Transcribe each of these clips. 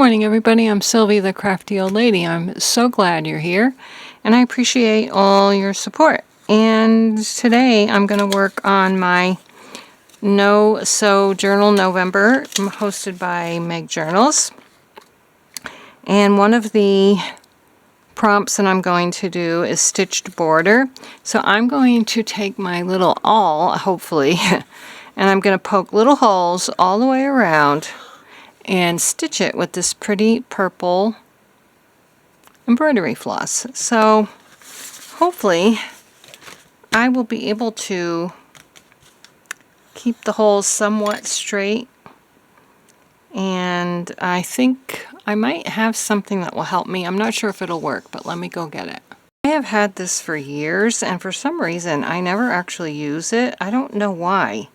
morning, everybody. I'm Sylvie, the crafty old lady. I'm so glad you're here, and I appreciate all your support. And today I'm going to work on my No Sew Journal November, hosted by Meg Journals. And one of the prompts that I'm going to do is stitched border. So I'm going to take my little awl, hopefully, and I'm going to poke little holes all the way around and stitch it with this pretty purple embroidery floss. So hopefully I will be able to keep the holes somewhat straight, and I think I might have something that will help me. I'm not sure if it'll work, but let me go get it. I have had this for years, and for some reason I never actually use it. I don't know why.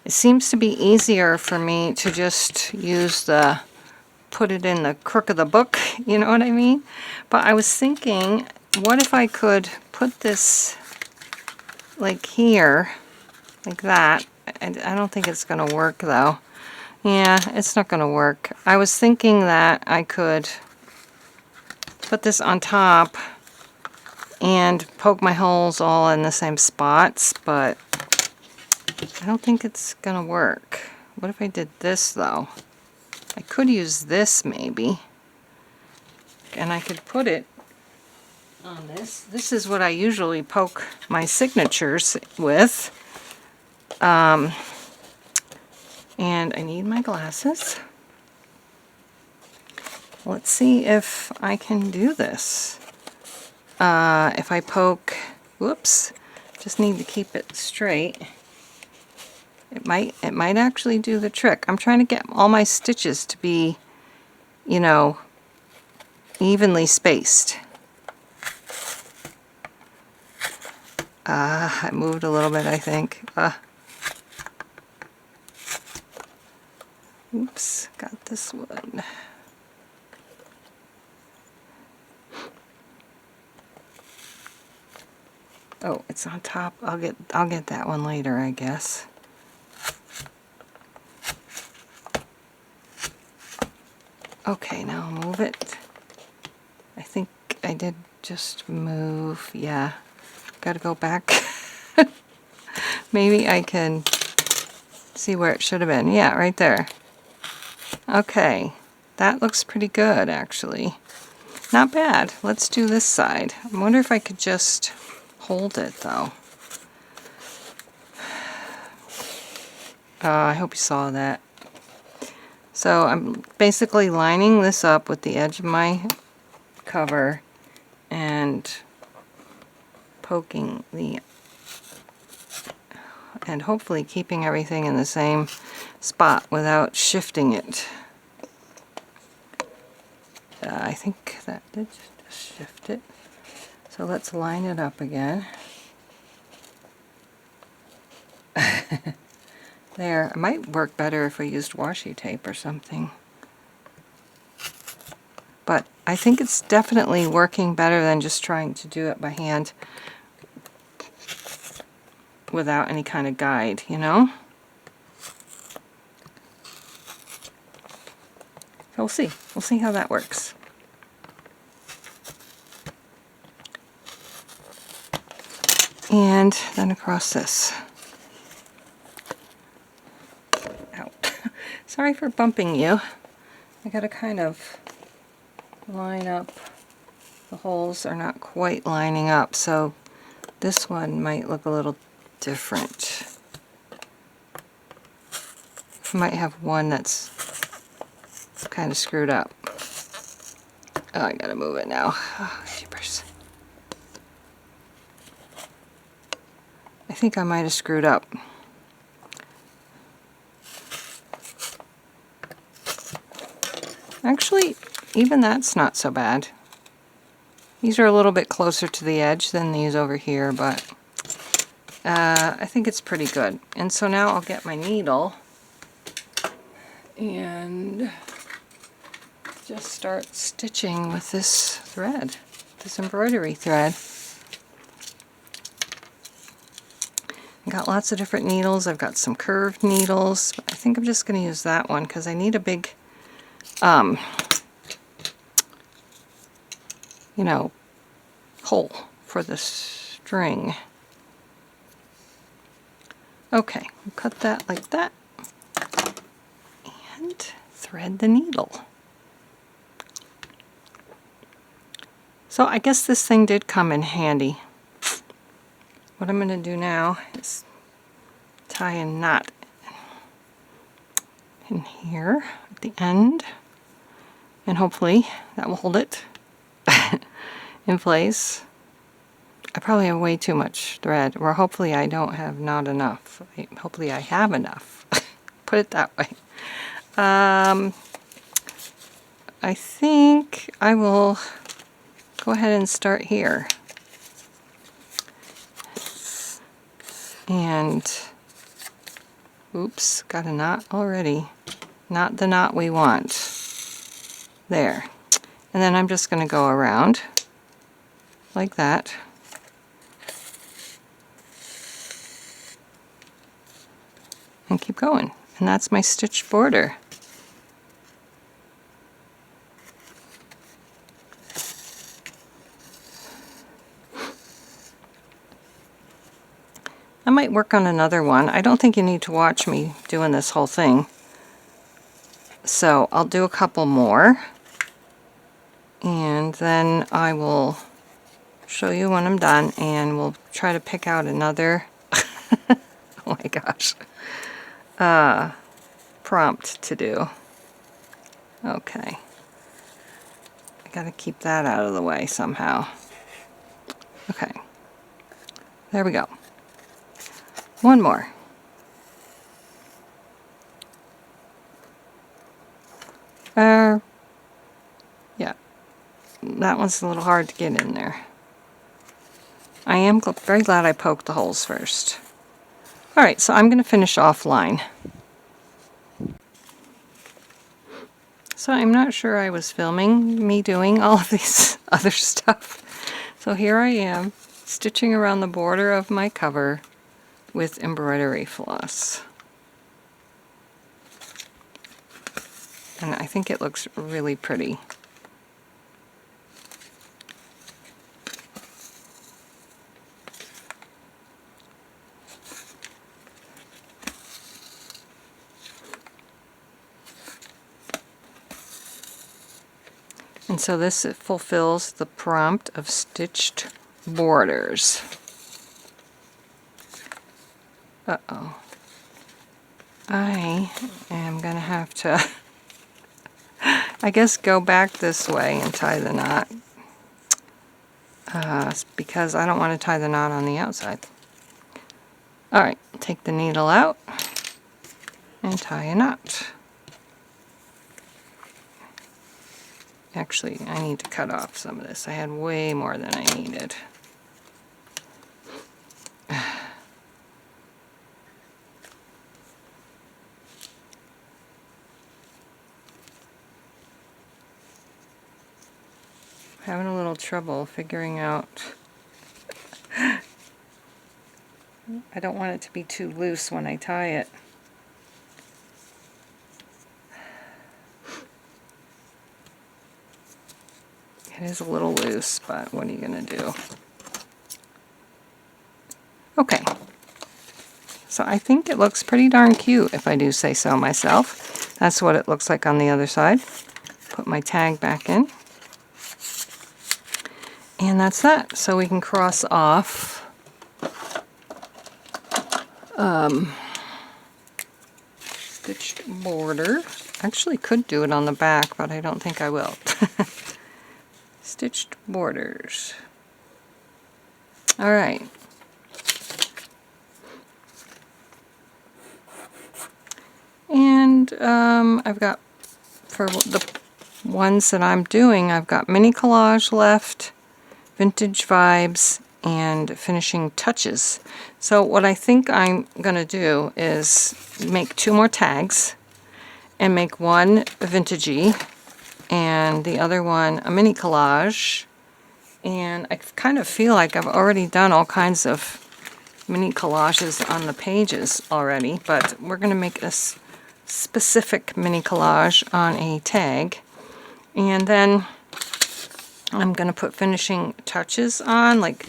It seems to be easier for me to just use put it in the crook of the book, you know what I mean? But I was thinking, what if I could put this like here, like that? I don't think it's going to work though. Yeah, it's not going to work. I was thinking that I could put this on top and poke my holes all in the same spots, but I don't think it's going to work. What if I did this though? I could use this maybe, and I could put it on this. This is what I usually poke my signatures with. And I need my glasses. Let's see if I can do this. If I poke, whoops, just need to keep it straight. It might actually do the trick. I'm trying to get all my stitches to be, you know, evenly spaced. I moved a little bit, I think. Oops, got this one. Oh, it's on top. I'll get that one later, I guess. Okay, now I'll move it. I think I did just move. Yeah, gotta go back. Maybe I can see where it should have been. Yeah, right there. Okay, that looks pretty good actually. Not bad. Let's do this side. I wonder if I could just hold it though. I hope you saw that. So I'm basically lining this up with the edge of my cover and poking and hopefully keeping everything in the same spot without shifting it. I think that did just shift it. So let's line it up again. There, it might work better if I used washi tape or something. But I think it's definitely working better than just trying to do it by hand without any kind of guide, you know? So we'll see. We'll see how that works. And then across this. Out. Sorry for bumping you. I gotta kind of line up. The holes are not quite lining up, so this one might look a little different. I might have one that's kind of screwed up. Oh, I gotta move it now. Oh, jeepers. I think I might have screwed up. Actually, even that's not so bad. These are a little bit closer to the edge than these over here, but I think it's pretty good. And so now I'll get my needle and just start stitching with this thread, this embroidery thread. I've got lots of different needles. I've got some curved needles. I think I'm just going to use that one because I need a big you know, hole for the string. Okay, we'll cut that like that and thread the needle. So I guess this thing did come in handy. What I'm going to do now is tie a knot in here at the end, and hopefully that will hold it in place. I probably have way too much thread, or hopefully I don't have not enough. Hopefully I have enough. Put it that way. I think I will go ahead and start here. And, oops, got a knot already. Not the knot we want. There. And then I'm just going to go around like that. And keep going. And that's my stitched border. I might work on another one. I don't think you need to watch me doing this whole thing. So I'll do a couple more. And then I will show you when I'm done, and we'll try to pick out another oh my gosh, prompt to do. Okay. I gotta keep that out of the way somehow. Okay. There we go. One more. Yeah. That one's a little hard to get in there. I am very glad I poked the holes first. Alright, so I'm going to finish offline. So I'm not sure I was filming me doing all of this other stuff. So here I am, stitching around the border of my cover with embroidery floss. And I think it looks really pretty. And so this fulfills the prompt of stitched borders. Uh-oh. I am going to have to, I guess, go back this way and tie the knot. Because I don't want to tie the knot on the outside. Alright, take the needle out and tie a knot. Actually, I need to cut off some of this. I had way more than I needed. Having a little trouble figuring out. I don't want it to be too loose when I tie it. It is a little loose, but what are you going to do? Okay. So I think it looks pretty darn cute, if I do say so myself. That's what it looks like on the other side. Put my tag back in. And that's that. So we can cross off stitched border. Actually could do it on the back, but I don't think I will. Stitched borders. Alright. And I've got, for the ones that I'm doing, I've got mini collage left, vintage vibes, and finishing touches. So what I think I'm going to do is make 2 more tags and make one vintagey and the other one a mini collage. And I kind of feel like I've already done all kinds of mini collages on the pages already, but we're going to make this specific mini collage on a tag. And then I'm going to put finishing touches on. Like,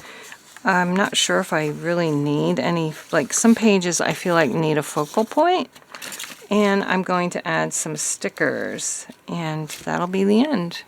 I'm not sure if I really need any, like some pages I feel like need a focal point. And I'm going to add some stickers, and that'll be the end.